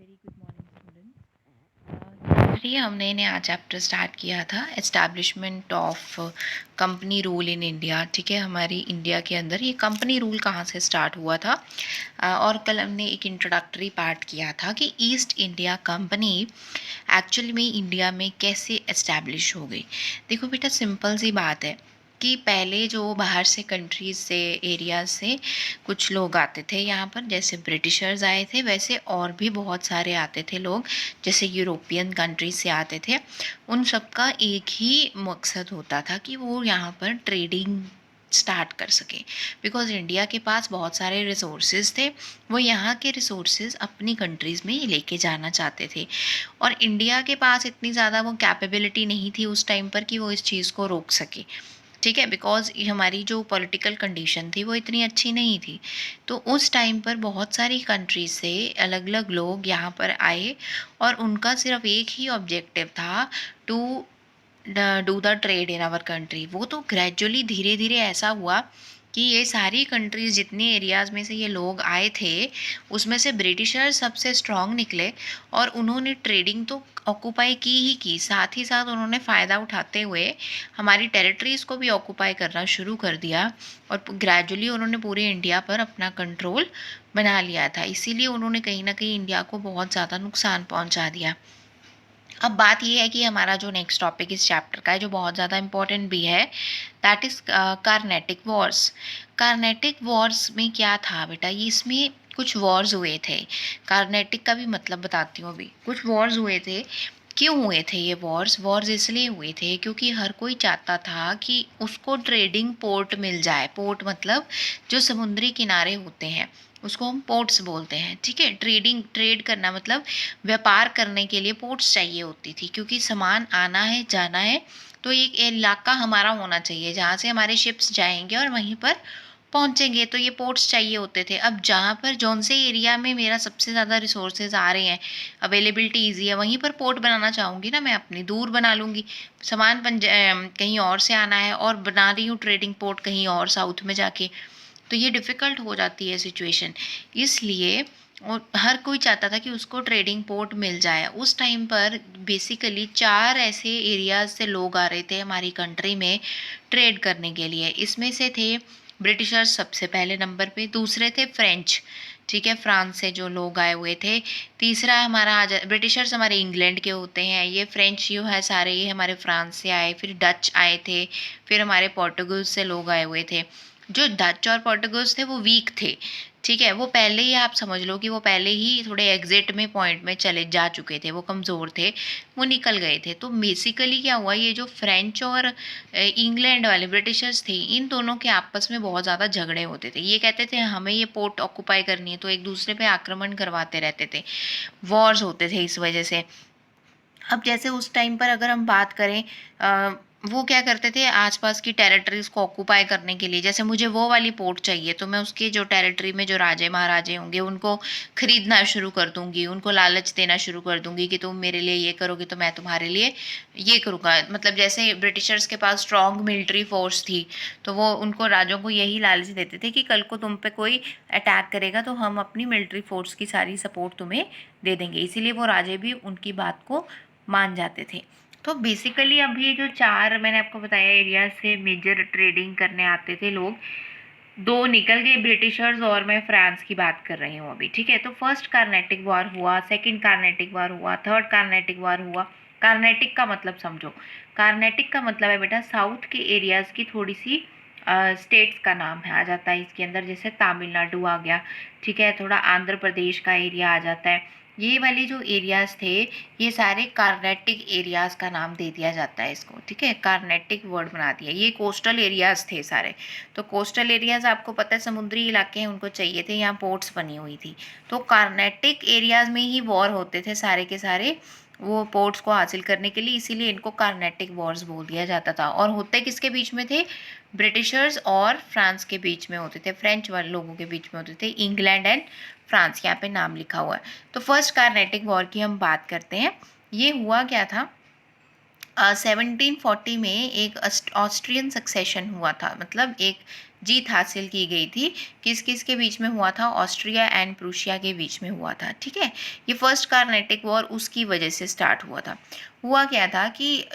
Very good morning students. ये हमने नया चैप्टर स्टार्ट किया था, establishment of company rule in India. ठीक है, हमारी इंडिया के अंदर ये कंपनी रूल कहाँ से स्टार्ट हुआ था। और कल हमने एक इंट्रोडक्टरी पार्ट किया था कि ईस्ट इंडिया कंपनी एक्चुअली में इंडिया में कैसे एस्टैब्लिश हो गई। देखो बेटा, सिंपल सी बात है कि पहले जो बाहर से कंट्रीज से, एरिया से कुछ लोग आते थे यहाँ पर, जैसे ब्रिटिशर्स आए थे, वैसे और भी बहुत सारे आते थे लोग, जैसे यूरोपियन कंट्रीज से आते थे। उन सबका एक ही मकसद होता था कि वो यहाँ पर ट्रेडिंग स्टार्ट कर सके, बिकॉज इंडिया के पास बहुत सारे रिसोर्सेज थे। वो यहाँ के रिसोर्सेज अपनी कंट्रीज़ में लेके जाना चाहते थे, और इंडिया के पास इतनी ज़्यादा वो कैपेबिलिटी नहीं थी उस टाइम पर कि वो इस चीज़ को रोक सके। ठीक है, बिकॉज हमारी जो पॉलिटिकल कंडीशन थी वो इतनी अच्छी नहीं थी। तो उस टाइम पर बहुत सारी कंट्रीज से अलग अलग लोग यहाँ पर आए, और उनका सिर्फ एक ही ऑब्जेक्टिव था, to do the trade in our country. वो तो ग्रेजुअली धीरे धीरे ऐसा हुआ कि ये सारी कंट्रीज, जितने एरियाज़ में से ये लोग आए थे, उसमें से ब्रिटिशर्स सबसे स्ट्रांग निकले, और उन्होंने ट्रेडिंग तो ऑक्यूपाई की ही की, साथ ही साथ उन्होंने फ़ायदा उठाते हुए हमारी टेरिटरीज़ को भी ऑक्यूपाई करना शुरू कर दिया, और ग्रेजुअली उन्होंने पूरे इंडिया पर अपना कंट्रोल बना लिया था। इसीलिए उन्होंने कहीं ना कहीं इंडिया को बहुत ज़्यादा नुकसान पहुंचा दिया। अब बात यह है कि हमारा जो नेक्स्ट टॉपिक इस चैप्टर का है, जो बहुत ज़्यादा इंपॉर्टेंट भी है, that is Carnatic Wars. Carnatic Wars में क्या था बेटा, ये इसमें कुछ वॉर्स हुए थे। कार्नेटिक का भी मतलब बताती हूँ अभी। कुछ वॉर्स हुए थे। क्यों हुए थे ये वॉर्स? वॉर्स इसलिए हुए थे क्योंकि हर कोई चाहता था कि उसको ट्रेडिंग पोर्ट मिल जाए। पोर्ट मतलब जो समुद्री किनारे होते हैं, उसको हम पोर्ट्स बोलते हैं। ठीक है, ट्रेड करना मतलब व्यापार करने के लिए पोर्ट्स चाहिए होती थी, क्योंकि सामान आना है, जाना है, तो एक इलाका हमारा होना चाहिए जहाँ से हमारे शिप्स जाएंगे और वहीं पर पहुंचेंगे। तो ये पोर्ट्स चाहिए होते थे। अब जहाँ पर जौन से एरिया में मेरा सबसे ज़्यादा रिसोर्सेज आ रहे हैं, अवेलेबिलिटी ईजी है, वहीं पर पोर्ट बनाना चाहूँगी ना मैं, अपनी दूर बना लूँगी। सामान कहीं और से आना है, और बना रही हूँ ट्रेडिंग पोर्ट कहीं और साउथ में जाके, तो ये डिफ़िकल्ट हो जाती है सिचुएशन। इसलिए और हर कोई चाहता था कि उसको ट्रेडिंग पोर्ट मिल जाए। उस टाइम पर बेसिकली 4 ऐसे एरियाज से लोग आ रहे थे हमारी कंट्री में ट्रेड करने के लिए। इसमें से थे ब्रिटिशर्स सबसे पहले नंबर पे, दूसरे थे फ्रेंच। ठीक है, फ्रांस से जो लोग आए हुए थे। तीसरा हमारा ब्रिटिशर्स हमारे इंग्लैंड के होते हैं, ये फ्रेंच जो है सारे ये हमारे फ्रांस से आए। फिर डच आए थे, फिर हमारे पोर्टुगल से लोग आए हुए थे। जो डच और पोर्टुगल्स थे वो वीक थे। ठीक है, वो पहले ही आप समझ लो कि वो पहले ही थोड़े एग्जिट में पॉइंट में चले जा चुके थे, वो कमज़ोर थे, वो निकल गए थे। तो बेसिकली क्या हुआ, ये जो फ्रेंच और इंग्लैंड वाले ब्रिटिशर्स थे, इन दोनों के आपस में बहुत ज़्यादा झगड़े होते थे। ये कहते थे हमें ये पोर्ट ऑक्यूपाई करनी है, तो एक दूसरे पे आक्रमण करवाते रहते थे, वॉर्स होते थे इस वजह से। अब जैसे उस टाइम पर अगर हम बात करें, वो क्या करते थे आसपास की टेरिटरीज को ऑक्यूपाई करने के लिए, जैसे मुझे वो वाली पोर्ट चाहिए, तो मैं उसके जो टेरिटरी में जो राजे महाराजे होंगे उनको खरीदना शुरू कर दूंगी, उनको लालच देना शुरू कर दूंगी कि तुम मेरे लिए ये करोगे तो मैं तुम्हारे लिए ये करूँगा। मतलब जैसे ब्रिटिशर्स के पास स्ट्रॉन्ग मिलिट्री फोर्स थी, तो वो उनको राजों को यही लालच देते थे कि कल को तुम पे कोई अटैक करेगा तो हम अपनी मिलिट्री फोर्स की सारी सपोर्ट तुम्हें दे देंगे। इसीलिए वो राजे भी उनकी बात को मान जाते थे। तो बेसिकली अब ये जो 4 मैंने आपको बताया एरिया से मेजर ट्रेडिंग करने आते थे लोग, 2 निकल गए, ब्रिटिशर्स और मैं फ्रांस की बात कर रही हूँ अभी। ठीक है, तो फर्स्ट कार्नेटिक वॉर हुआ, सेकंड कार्नेटिक वॉर हुआ, थर्ड कार्नेटिक वॉर हुआ। कार्नेटिक का मतलब समझो। कार्नेटिक का मतलब है बेटा साउथ के एरियाज की थोड़ी सी स्टेट्स का नाम है, आ जाता है इसके अंदर। जैसे तमिलनाडु आ गया, ठीक है, थोड़ा आंध्र प्रदेश का एरिया आ जाता है। ये वाले जो एरियाज थे, ये सारे कार्नेटिक एरियाज का नाम दे दिया जाता है इसको। ठीक है, कार्नेटिक वर्ड बना दिया। ये कोस्टल एरियाज थे सारे। तो कोस्टल एरियाज आपको पता है समुद्री इलाके हैं, उनको चाहिए थे, यहाँ पोर्ट्स बनी हुई थी। तो कार्नेटिक एरियाज में ही वॉर होते थे सारे के सारे, वो पोर्ट्स को हासिल करने के लिए। इसीलिए इनको कार्नेटिक वॉर्स बोल दिया जाता था। और होते किसके बीच में थे? ब्रिटिशर्स और फ्रांस के बीच में होते थे, फ्रेंच वाले लोगों के बीच में होते थे। इंग्लैंड एंड फ्रांस, यहाँ पे नाम लिखा हुआ है। तो फर्स्ट कार्नेटिक वॉर की हम बात करते हैं। ये हुआ क्या था 1740 में एक ऑस्ट्रियन सक्सेशन हुआ था, मतलब एक जीत हासिल की गई थी। किस किस के बीच में हुआ था? ऑस्ट्रिया एंड प्रूशिया के बीच में हुआ था, ठीक है। ये फर्स्ट कार्नेटिक वॉर उसकी वजह से स्टार्ट हुआ था। हुआ क्या था कि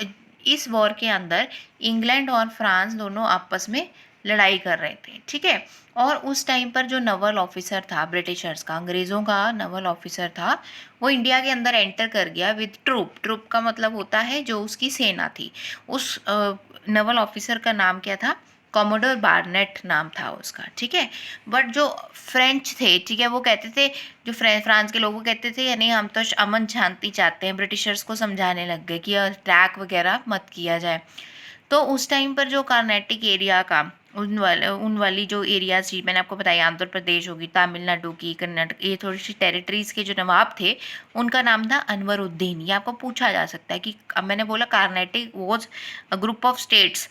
इस वॉर के अंदर इंग्लैंड और फ्रांस दोनों आपस में लड़ाई कर रहे थे, ठीक है। और उस टाइम पर जो नवल ऑफिसर था ब्रिटिशर्स का, अंग्रेज़ों का नवल ऑफिसर था, वो इंडिया के अंदर एंटर कर गया विद ट्रूप। ट्रूप का मतलब होता है जो उसकी सेना थी। उस नवल ऑफिसर का नाम क्या था? कॉमोडोर बार्नेट नाम था उसका, ठीक है। बट जो फ्रेंच थे, ठीक है, वो कहते थे, जो फ्रांस के लोग वो कहते थे यानी हम तो अमन शांति चाहते हैं। ब्रिटिशर्स को समझाने लग गए कि अटैक वगैरह मत किया जाए। तो उस टाइम पर जो कार्नेटिक एरिया का उन वाली जो एरियाज थी, मैंने आपको बताया आंध्र प्रदेश होगी, तमिलनाडु की, कर्नाटक, ये थोड़ी सी टेरिटरीज के जो नवाब थे उनका नाम था अनवरुद्दीन। ये आपको पूछा जा सकता है कि अब मैंने बोला Carnatic was a group of states,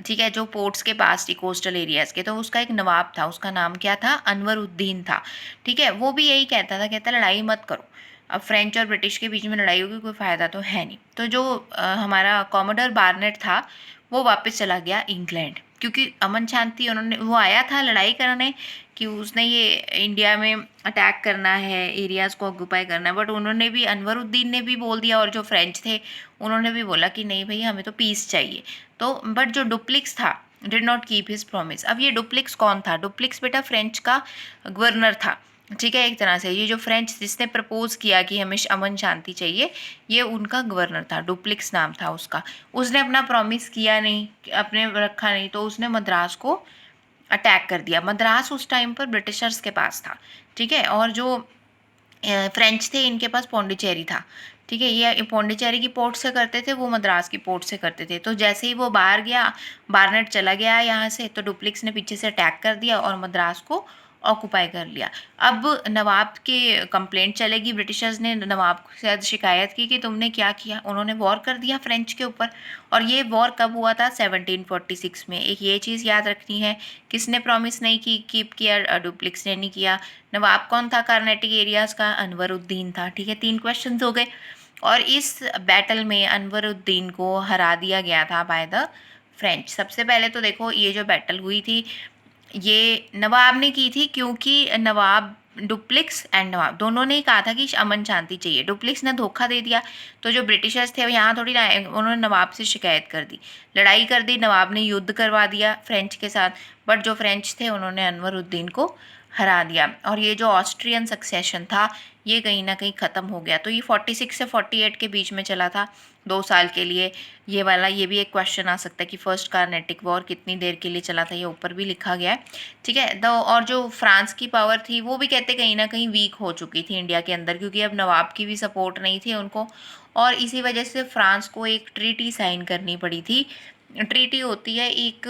ठीक है, जो पोर्ट्स के पास थी, कोस्टल एरियाज के, तो उसका एक नवाब था, उसका नाम क्या था? अनवरुद्दीन था, ठीक है। वो भी यही कहता था, कहता लड़ाई मत करो, अब फ्रेंच और ब्रिटिश के बीच में लड़ाई होगी, कोई फ़ायदा तो है नहीं। तो जो हमारा कॉमोडर बार्नेट था वो वापस चला गया इंग्लैंड, क्योंकि अमन शांति उन्होंने, वो आया था लड़ाई करने कि उसने ये इंडिया में अटैक करना है, एरियाज़ को ऑक्यूपाई करना है। बट उन्होंने भी, अनवरुद्दीन ने भी बोल दिया और जो फ्रेंच थे उन्होंने भी बोला कि नहीं भाई हमें तो पीस चाहिए। तो बट जो डुप्लिक्स था did not keep his promise. अब ये डुप्लिक्स कौन था? डुप्लिक्स बेटा फ्रेंच का गवर्नर था, ठीक है। एक तरह से ये जो फ्रेंच जिसने प्रपोज किया कि हमें अमन शांति चाहिए, ये उनका गवर्नर था, डुप्लिक्स नाम था उसका। उसने अपना प्रॉमिस किया नहीं, अपने रखा नहीं, तो उसने मद्रास को अटैक कर दिया। मद्रास उस टाइम पर ब्रिटिशर्स के पास था, ठीक है। और जो फ्रेंच थे इनके पास पौंडीचेरी था, ठीक है। ये पौंडीचेरी की पोर्ट से करते थे, वो मद्रास की पोर्ट से करते थे। तो जैसे ही वो बाहर गया, बार्नेट चला गया यहाँ से, तो डुप्लिक्स ने पीछे से अटैक कर दिया और मद्रास को ऑक्यूपाई कर लिया। अब नवाब के कंप्लेंट चलेगी, ब्रिटिशर्स ने नवाब से शिकायत की कि तुमने क्या किया। उन्होंने वॉर कर दिया फ्रेंच के ऊपर। और ये वॉर कब हुआ था? 1746 में। एक ये चीज़ याद रखनी है, किसने प्रॉमिस नहीं की, कीप किया? डुप्लिक्स ने नहीं किया। नवाब कौन था कार्नेटिक एरियाज का? अनवरुद्दीन था, ठीक है। 3 क्वेश्चन हो गए। और इस बैटल में अनवरुद्दीन को हरा दिया गया था बाय द फ्रेंच। सबसे पहले तो देखो ये जो बैटल हुई थी ये नवाब ने की थी, क्योंकि नवाब, डुप्लिक्स एंड नवाब दोनों ने ही कहा था कि अमन शांति चाहिए। डुप्लिक्स ने धोखा दे दिया, तो जो ब्रिटिशर्स थे यहाँ थोड़ी ना, उन्होंने नवाब से शिकायत कर दी, लड़ाई कर दी, नवाब ने युद्ध करवा दिया फ्रेंच के साथ। बट जो फ्रेंच थे उन्होंने अनवरुद्दीन को हरा दिया। और ये जो ऑस्ट्रियन सक्सेशन था ये कहीं ना कहीं ख़त्म हो गया। तो ये 46 से 48 के बीच में चला था, 2 साल के लिए। ये वाला, ये भी एक क्वेश्चन आ सकता है कि फर्स्ट कार्नेटिक वॉर कितनी देर के लिए चला था, ये ऊपर भी लिखा गया है, ठीक है। तो और जो फ्रांस की पावर थी वो भी कहते कहीं ना कहीं वीक हो चुकी थी इंडिया के अंदर, क्योंकि अब नवाब की भी सपोर्ट नहीं थी उनको। और इसी वजह से फ्रांस को एक ट्रीटी साइन करनी पड़ी थी। ट्रीटी होती है एक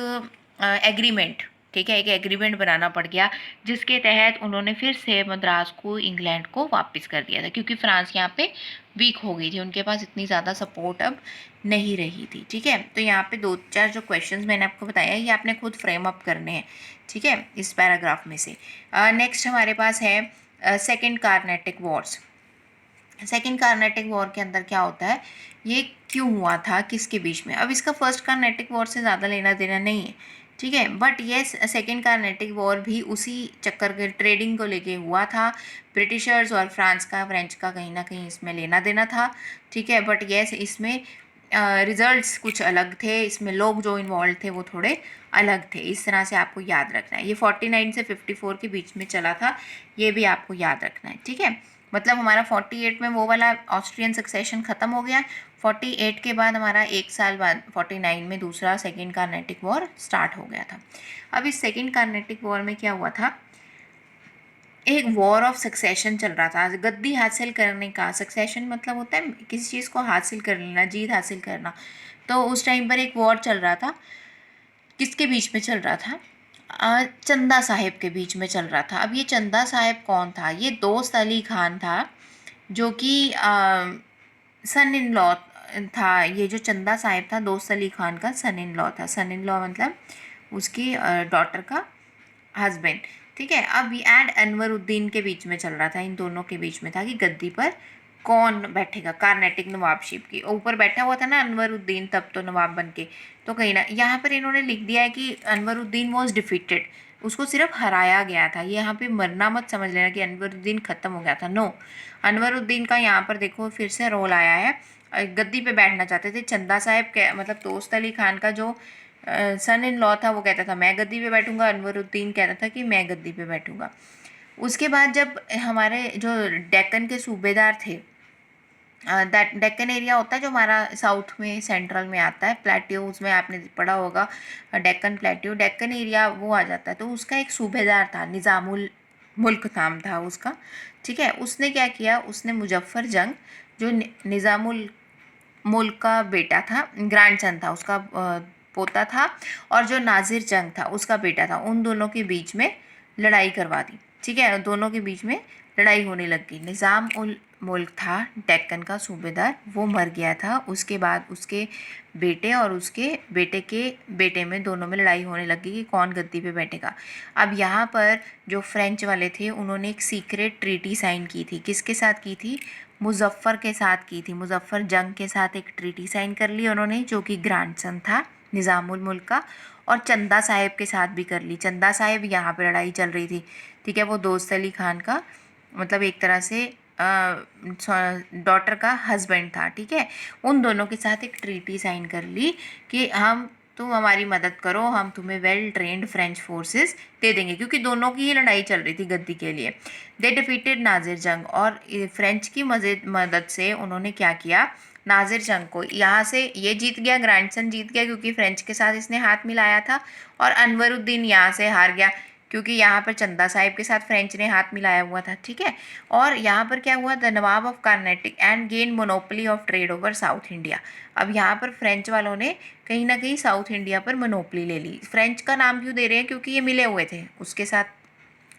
एग्रीमेंट, ठीक है, एक एग्रीमेंट बनाना पड़ गया, जिसके तहत उन्होंने फिर से मद्रास को इंग्लैंड को वापस कर दिया था, क्योंकि फ्रांस यहाँ पे वीक हो गई थी, उनके पास इतनी ज़्यादा सपोर्ट अब नहीं रही थी, ठीक है। तो यहाँ पे 2-4 जो क्वेश्चंस मैंने आपको बताया ये आपने खुद फ्रेम अप करने हैं, ठीक है, इस पैराग्राफ में से। नेक्स्ट हमारे पास है second Carnatic Wars. Second Carnatic war के अंदर क्या होता है, ये क्यों हुआ था, किसके बीच में? अब इसका फर्स्ट कार्नेटिक वॉर से ज़्यादा लेना देना नहीं है, ठीक है। बट ये सेकेंड कार्नेटिक वॉर भी उसी चक्कर के ट्रेडिंग को लेके हुआ था। ब्रिटिशर्स और फ्रांस का, फ्रेंच का कहीं ना कहीं इसमें लेना देना था, ठीक है। बट येस इसमें रिजल्ट्स कुछ अलग थे, इसमें लोग जो इन्वॉल्व थे वो थोड़े अलग थे। इस तरह से आपको याद रखना है। ये 49 से 54 के बीच में चला था, ये भी आपको याद रखना है, ठीक है। मतलब हमारा 48 में वो वाला ऑस्ट्रियन सक्सेशन ख़त्म हो गया। 48 के बाद हमारा 1 साल बाद 49 में दूसरा सेकेंड कार्नेटिक वॉर स्टार्ट हो गया था। अब इस सेकेंड कार्नेटिक वॉर में क्या हुआ था, एक वॉर ऑफ सक्सेशन चल रहा था, गद्दी हासिल करने का। सक्सेशन मतलब होता है किसी चीज़ को हासिल कर लेना, जीत हासिल करना। तो उस टाइम पर एक वॉर चल रहा था, किसके बीच में चल रहा था? चंदा साहिब के बीच में चल रहा था। अब ये चंदा साहिब कौन था? ये दोस्त अली खान था, जो कि सन इन लॉ था। ये जो चंदा साहिब था दोस्त अली खान का सन इन लॉ था। सन इन लॉ मतलब उसकी डॉटर का हस्बैंड, ठीक है। अब एंड अनवरुद्दीन के बीच में चल रहा था, इन दोनों के बीच में था कि गद्दी पर कौन बैठेगा कार्नेटिक नवाबशिप की, ऊपर बैठा हुआ था ना अनवरुद्दीन तब तो नवाब बन के, तो कहीं ना यहाँ पर इन्होंने लिख दिया है कि अनवरुद्दीन वॉज डिफीटेड, उसको सिर्फ हराया गया था। ये यहाँ पे मरना मत समझ लेना कि अनवरुद्दीन खत्म हो गया था, नो। अनवरुद्दीन का यहाँ पर देखो फिर से रोल आया है, गद्दी पे बैठना चाहते थे। चंदा साहिब के मतलब दोस्त अली खान का जो सन इन लॉ था वो कहता था मैं गद्दी पे बैठूंगा, अनवरुद्दीन कहता था कि मैं गद्दी पे बैठूंगा। उसके बाद जब हमारे जो डेक्कन के सूबेदार थे, डेक्कन एरिया होता है जो हमारा साउथ में सेंट्रल में आता है, प्लेट्यूज में आपने पढ़ा होगा डेक्कन प्लेट्यू, डेक्कन एरिया वो आ जाता है। तो उसका एक सूबेदार था, निज़ामुल मुल्क नाम था उसका, ठीक है। उसने क्या किया, उसने मुजफ्फर जंग जो निज़ामुल मुल्क का बेटा था, ग्रैंडसन था उसका, पोता था, और जो नाजिर जंग था उसका बेटा था, उन दोनों के बीच में लड़ाई करवा दी, ठीक है। दोनों के बीच में लड़ाई होने लगी। निज़ाम उल मुल्क था डेक्कन का सूबेदार, वो मर गया था। उसके बाद उसके बेटे और उसके बेटे के बेटे में दोनों में लड़ाई होने लगी कि कौन गद्दी पे बैठेगा। अब यहाँ पर जो फ्रेंच वाले थे उन्होंने एक सीक्रेट ट्रीटी साइन की थी, किसके साथ की थी, मुजफ्फ़र के साथ की थी। मुजफ्फ़र जंग के साथ एक ट्रीटी साइन कर ली उन्होंने, जो कि ग्रैंडसन था निज़ामुल मुल्क का, और चंदा साहिब के साथ भी कर ली। चंदा साहिब यहाँ पे लड़ाई चल रही थी, ठीक है, वो दोस्त अली खान का मतलब एक तरह से डॉटर का हस्बैंड था, ठीक है। उन दोनों के साथ एक ट्रीटी साइन कर ली कि हम, तुम हमारी मदद करो, हम तुम्हें वेल ट्रेंड फ्रेंच फोर्सेस दे देंगे, क्योंकि दोनों की ही लड़ाई चल रही थी गद्दी के लिए। दे डिफीटेड नाजिर जंग, और फ्रेंच की मदद से उन्होंने क्या किया, नाजिर जंग को यहाँ से, ये जीत गया, ग्रैंडसन जीत गया क्योंकि फ्रेंच के साथ इसने हाथ मिलाया था, और अनवरुद्दीन यहाँ से हार गया क्योंकि यहाँ पर चंदा साहिब के साथ फ्रेंच ने हाथ मिलाया हुआ था, ठीक है। और यहाँ पर क्या हुआ, the Nawab of Carnatic and gain monopoly of trade over south India. अब यहाँ पर फ्रेंच वालों ने कहीं ना कहीं साउथ इंडिया पर मोनोपोली ले ली। फ्रेंच का नाम क्यों दे रहे हैं, क्योंकि ये मिले हुए थे उसके साथ,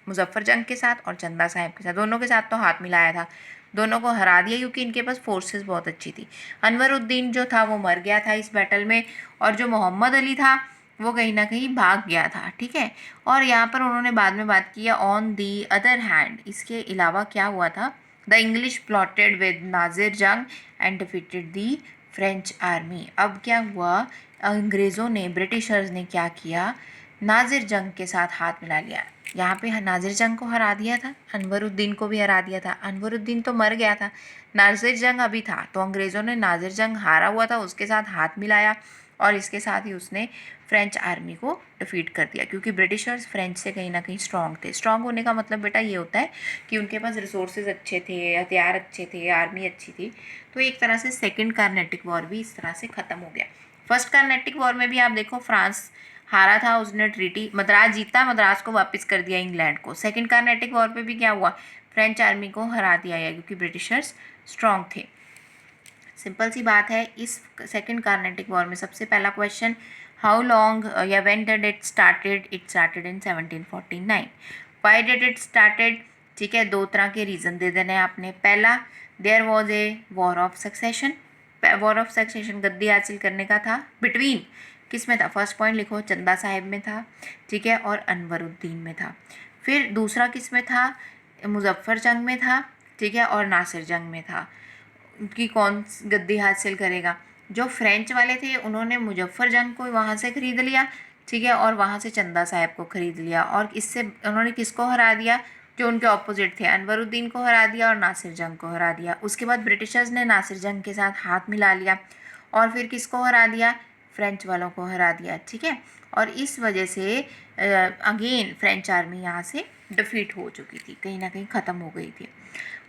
मुजफ्फर जंग के साथ और चंदा साहिब के साथ, दोनों के साथ तो हाथ मिलाया था, दोनों को हरा दिया क्योंकि इनके पास फोर्सेस बहुत अच्छी थी। अनवरुद्दीन जो था वो मर गया था इस बैटल में, और जो मोहम्मद अली था वो कहीं ना कहीं भाग गया था, ठीक है। और यहाँ पर उन्होंने बाद में बात किया ऑन दी अदर हैंड, इसके अलावा क्या हुआ था, द इंग्लिश प्लॉटेड विद नाजिर जंग and defeated the French army. अब क्या हुआ, अंग्रेज़ों ने, ब्रिटिशर्स ने क्या किया, नाजिर जंग के साथ हाथ मिला लिया। यहाँ पे नाजिर जंग को हरा दिया था, अनवरुद्दीन को भी हरा दिया था। अनवरुद्दीन तो मर गया था, नाजिर जंग अभी था, तो अंग्रेज़ों ने नाजिर जंग हारा हुआ था उसके साथ हाथ मिलाया, और इसके साथ ही उसने फ्रेंच आर्मी को डिफीट कर दिया, क्योंकि ब्रिटिशर्स फ्रेंच से कहीं ना कहीं स्ट्रांग थे। स्ट्रांग होने का मतलब बेटा ये होता है कि उनके पास रिसोर्सेज अच्छे थे, हथियार अच्छे थे, आर्मी अच्छी थी। तो एक तरह से सेकेंड कार्नेटिक वॉर भी इस तरह से ख़त्म हो गया। फर्स्ट कार्नेटिक वॉर में भी आप देखो फ्रांस हारा था, उसने ट्रीटी, मद्रास जीता, मद्रास को वापस कर दिया इंग्लैंड को। सेकेंड कार्नेटिक वॉर पे भी क्या हुआ, फ्रेंच आर्मी को हरा दिया गया क्योंकि ब्रिटिशर्स स्ट्रांग थे। सिंपल सी बात है। इस सेकेंड कार्नेटिक वॉर में सबसे पहला क्वेश्चन, हाउ लॉन्ग या when did it started, it started in 1749। Why did it started, ठीक है, दो तरह के रीज़न दे देने हैं आपने। पहला, there was a war of succession, war of succession गद्दी हासिल करने का था, बिटवीन किस में था, फर्स्ट पॉइंट लिखो, चंदा साहिब में था, ठीक है, और अनवरुद्दीन में था। फिर दूसरा किस में था, मुजफ्फर जंग में था, ठीक है, और नासिर जंग में था कि कौन गद्दी हासिल करेगा। जो फ्रेंच वाले थे उन्होंने मुजफ्फर जंग को वहाँ से ख़रीद लिया, ठीक है, और वहाँ से चंदा साहिब को ख़रीद लिया, और इससे उन्होंने किसको हरा दिया, जो उनके ऑपोजिट थे, अनवरुद्दीन को हरा दिया और नासिर जंग को हरा दिया। उसके बाद ब्रिटिशर्स ने नासिर जंग के साथ हाथ मिला लिया, और फिर किसको हरा दिया, फ्रेंच वालों को हरा दिया, ठीक है। और इस वजह से अगेन फ्रेंच आर्मी यहाँ से डिफीट हो चुकी थी, कहीं ना कहीं ख़त्म हो गई थी।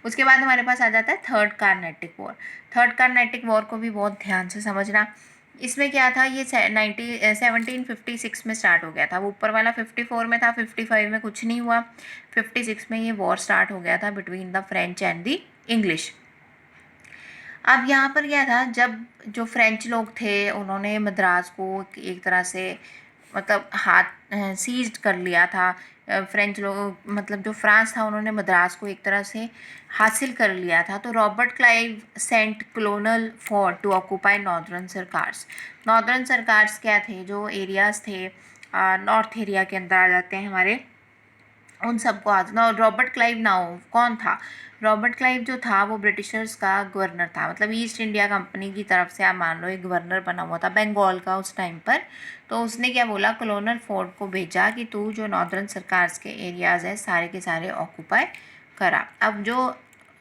उसके बाद हमारे पास आ जाता है third Carnatic war. Third Carnatic war को भी बहुत ध्यान से समझना। इसमें क्या था, ये 1756 में स्टार्ट हो गया था। वो ऊपर वाला 54 में था, 55 में कुछ नहीं हुआ, 56 में ये वॉर स्टार्ट हो गया था between the French and the English. अब यहाँ पर क्या था, जब जो फ्रेंच लोग थे उन्होंने मद्रास को एक तरह से मतलब हाथ सीज्ड कर लिया था। फ्रेंच लोग मतलब जो फ्रांस था उन्होंने मद्रास को एक तरह से हासिल कर लिया था। तो Robert Clive sent colonel Forde to occupy northern Circars. Northern Circars क्या थे, जो एरियाज़ थे नॉर्थ एरिया के अंदर आ जाते हैं हमारे, उन सबको आज ना। रॉबर्ट क्लाइव नाउ कौन था, रॉबर्ट क्लाइव जो था वो ब्रिटिशर्स का गवर्नर था, मतलब ईस्ट इंडिया कंपनी की तरफ से आप मान लो एक गवर्नर बना हुआ था बंगाल का उस टाइम पर। तो उसने क्या बोला, कॉलोनल फोर्ड को भेजा कि तू जो नॉर्दर्न सरकार्स के एरियाज़ है सारे के सारे ऑक्यूपाई करा। अब जो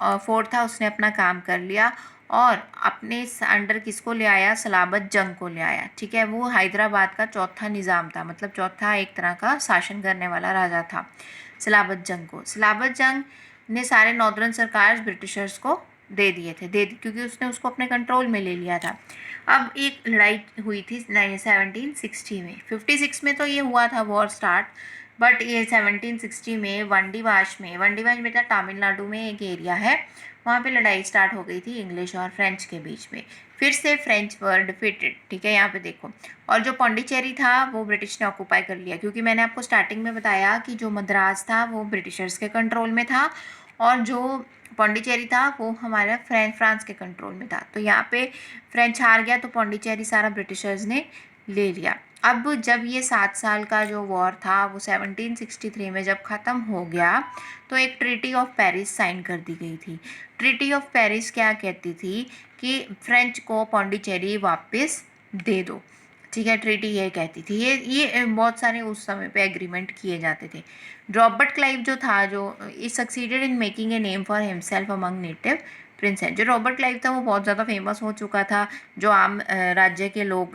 फोर्ड था उसने अपना काम कर लिया और अपने अंडर किसको ले आया, सलाबत जंग को ले आया। ठीक है, वो हैदराबाद का चौथा निज़ाम था, मतलब चौथा एक तरह का शासन करने वाला राजा था सलाबत जंग को। सलाबत जंग ने सारे नॉर्दर्न सरकार ब्रिटिशर्स को दे दिए थे, क्योंकि उसने उसको अपने कंट्रोल में ले लिया था। अब एक लड़ाई हुई थी 1760 में, 56 में तो ये हुआ था वॉर स्टार्ट, बट ये 1760 में वंडीवाश में था, तमिलनाडु में एक एरिया है, वहाँ पे लड़ाई स्टार्ट हो गई थी इंग्लिश और फ्रेंच के बीच में। फिर से फ्रेंच वर डिफीटेड। ठीक है, यहाँ पे देखो। और जो पौंडीचेरी था वो ब्रिटिश ने ऑक्यूपाई कर लिया, क्योंकि मैंने आपको स्टार्टिंग में बताया कि जो मद्रास था वो ब्रिटिशर्स के कंट्रोल में था और जो पौंडीचेरी था वो हमारा फ्रांस के कंट्रोल में था। तो यहाँ पे फ्रेंच हार गया तो पौंडीचेरी सारा ब्रिटिशर्स ने ले लिया। अब जब ये 7 साल का जो वॉर था वो 1763 में जब ख़त्म हो गया तो एक ट्रीटी ऑफ पेरिस साइन कर दी गई थी। ट्रीटी ऑफ पेरिस क्या कहती थी कि फ्रेंच को पौंडीचेरी वापस दे दो। ठीक है, ट्रीटी ये कहती थी। ये बहुत सारे उस समय पे एग्रीमेंट किए जाते थे। रॉबर्ट क्लाइव जो था, जो succeeded in making a name for himself among native Prince है। जो रॉबर्ट क्लाइव था वो बहुत ज़्यादा फेमस हो चुका था। जो आम राज्य के लोग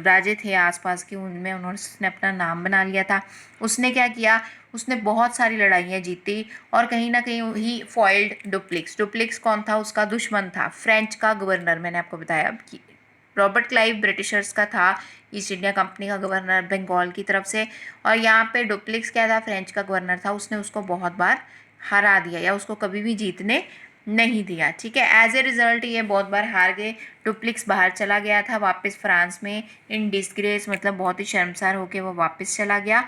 राजे थे आसपास के, उनमें उन्होंने अपना नाम बना लिया था। उसने क्या किया, उसने बहुत सारी लड़ाइयाँ जीती और कहीं ना कहीं ही फॉइल्ड डुप्लिक्स कौन था, उसका दुश्मन था, फ्रेंच का गवर्नर। मैंने आपको बताया कि रॉबर्ट क्लाइव ब्रिटिशर्स का था, ईस्ट इंडिया कंपनी का गवर्नर बंगाल की तरफ से, और यहाँ पे डुप्लिक्स क्या था, फ्रेंच का गवर्नर था। उसने उसको बहुत बार हरा दिया या उसको कभी भी जीतने नहीं दिया। ठीक है, एज ए रिजल्ट ये बहुत बार हार गए। डुप्लिक्स बाहर चला गया था वापस फ्रांस में इन डिस्ग्रेस, मतलब बहुत ही शर्मसार होकर वो वापस चला गया।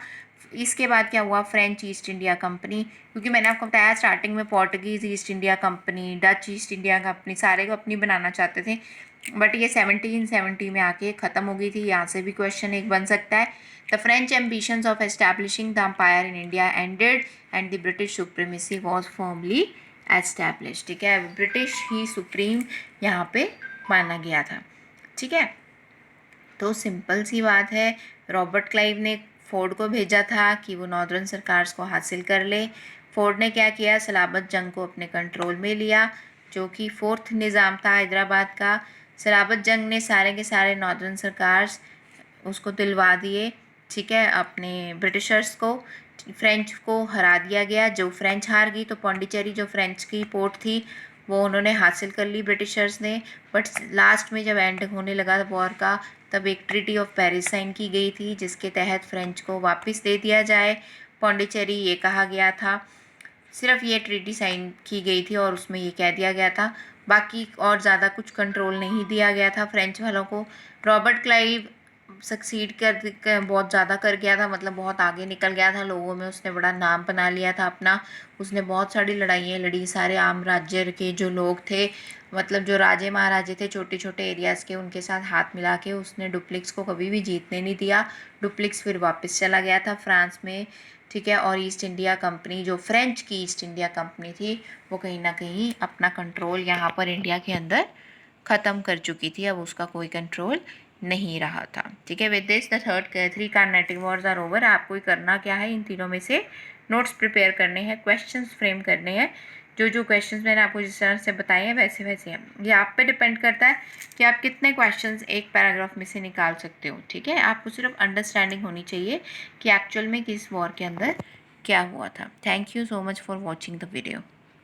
इसके बाद क्या हुआ, फ्रेंच ईस्ट इंडिया कंपनी, क्योंकि मैंने आपको बताया स्टार्टिंग में Portuguese east India company, Dutch east India company सारे को अपनी बनाना चाहते थे, बट ये 1770 में आके ख़त्म हो गई थी। यहाँ से भी क्वेश्चन एक बन सकता है। The French ambitions of establishing the empire in India ended and the British supremacy was firmly establish. ठीक है, ब्रिटिश ही सुप्रीम यहाँ पे माना गया था। ठीक है, तो सिंपल सी बात है, रॉबर्ट क्लाइव ने फोर्ड को भेजा था कि वो नॉर्दर्न सरकार्स को हासिल कर ले। फोर्ड ने क्या किया, सलाबत जंग को अपने कंट्रोल में लिया, जो कि फोर्थ निज़ाम था हैदराबाद का। सलाबत जंग ने सारे के सारे नॉर्दर्न सरकार्स उसको दिलवा दिए। ठीक है, अपने ब्रिटिशर्स को, फ्रेंच को हरा दिया गया। जो फ्रेंच हार गई तो पौंडीचेरी जो फ्रेंच की पोर्ट थी वो उन्होंने हासिल कर ली ब्रिटिशर्स ने। बट लास्ट में जब एंड होने लगा वॉर का, तब एक ट्रीटी ऑफ पेरिस साइन की गई थी जिसके तहत फ्रेंच को वापस दे दिया जाए पौंडीचेरी, ये कहा गया था। सिर्फ ये ट्रीटी साइन की गई थी और उसमें ये कह दिया गया था, बाकी और ज़्यादा कुछ कंट्रोल नहीं दिया गया था फ्रेंच वालों को। रॉबर्ट क्लाइव सक्सीड कर बहुत ज़्यादा कर गया था, मतलब बहुत आगे निकल गया था लोगों में, उसने बड़ा नाम बना लिया था अपना। उसने बहुत सारी लड़ाइयाँ लड़ी, सारे आम राज्य के जो लोग थे, मतलब जो राजे महाराजे थे छोटे छोटे एरियाज़ के, उनके साथ हाथ मिला के उसने डुप्लिक्स को कभी भी जीतने नहीं दिया। डुप्लिक्स फिर वापस चला गया था फ्रांस में। ठीक है, और ईस्ट इंडिया कंपनी, जो फ्रेंच की ईस्ट इंडिया कंपनी थी, वो कहीं ना कहीं अपना कंट्रोल यहाँ पर इंडिया के अंदर ख़त्म कर चुकी थी, अब उसका कोई कंट्रोल नहीं रहा था। ठीक है, with this the three Carnatic wars are over. आपको ही करना क्या है, इन तीनों में से नोट्स प्रिपेयर करने हैं, क्वेश्चंस फ्रेम करने हैं। जो जो क्वेश्चंस मैंने आपको जिस तरह से बताए हैं वैसे वैसे हैं। ये आप पे डिपेंड करता है कि आप कितने क्वेश्चंस एक पैराग्राफ में से निकाल सकते हो। ठीक है, आपको सिर्फ अंडरस्टैंडिंग होनी चाहिए कि एक्चुअल में किस वॉर के अंदर क्या हुआ था। Thank you so much for watching the video.